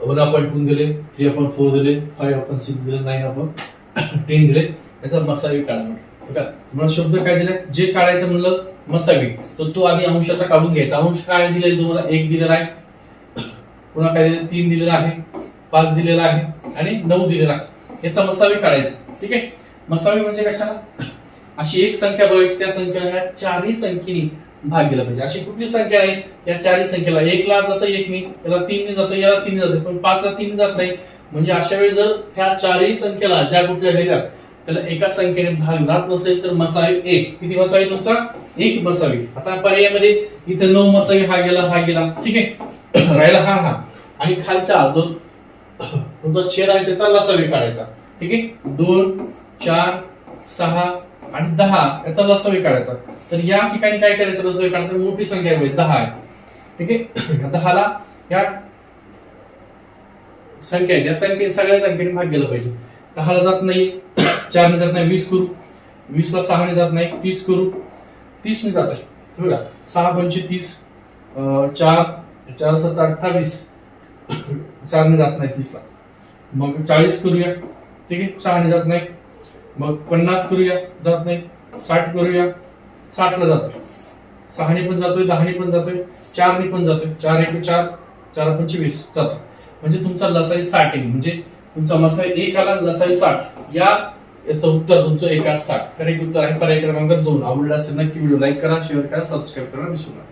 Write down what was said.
1 upon 2 दिले, 3 upon 4 दिले, 5 upon 6 दिले, 9 upon 10 दिले. याचा मसावी काढणार. बघा तुम्हाला शब्द काय दिले, जे काढायचं म्हणलं मसावी, तर तो आधी अंशाचा काढून घ्यायचा. अंश काय दिले तुम्हाला, 1 दिलेला आहे, पुन्हा काय दिले, 3 दिलेला आहे, 5 दिलेला आहे आणि 9 दिलेला आहे. याचा मसावी काढायचा. ठीक आहे. मसावी म्हणजे कशाला, अशी एक संख्या बघायची, त्या संख्येला ह्या चारही संख्येने भाग दिला पाहिजे. अशी कुठली संख्या आहे, या चारही संख्येला 1 ला जातं 1 नी, याला 3 नी जातं, याला 3 नी जातं, पण 5 ला 3 जात नाही. म्हणजे अशा वेळी जर ह्या चारही संख्येला ज्या कुठल्या दिल्या त्याला एका संख्येने भाग जात नसेल तर मसावी 1. किती मसावी तुमचा, 1 मसावी. आता पर्यायामध्ये इथे 9 मसावी हा गेला. ठीक आहे. राहिला हा आणि खालचा जो तुमचा छेद आहे त्याचा लसावी काढायचा. ठीक आहे. 2 4 6 आणि 10 याचा लसावी काढायचा. तर या ठिकाणी काय करायचं, लसावी काढायचं, मोठी संख्या आहे 10 आहे. ठीक आहे. 10 ला या संख्या आहे, त्या संख्येने सगळ्या संख्येने भाग गेला पाहिजे. 10 ला जात नाही, 4 ने जात नाही, 20 करू. 20 ला 6 ने जात नाही, 30 करू. 30 ने जात आहे बघा, 6 पंचे 30, 4 4 7 28, 4 ने जात नाही 30 ला. मग 40 करूया. ठीक आहे. 6 ने जात नाही. मग 50 करूया, जात नाही. 60 करूया, 60 ला जातोय. 6 ने पण जातोय, 10 ने पण जातोय, 4 ने पण जातोय. 4 1 4, 4 पंचे 20 जातो. म्हणजे तुमचा लसाई 60 येईल. म्हणजे तुमचा मसाई 1 आला, लसाई 60. याचं उत्तर तुमचं 1 60. करेक्ट उत्तर आहे पर्याय क्रमांक 2. आवडला असेल नक्की व्हिडिओ लाईक करा, शेअर करा, सबस्क्राईब करा विसरू नका.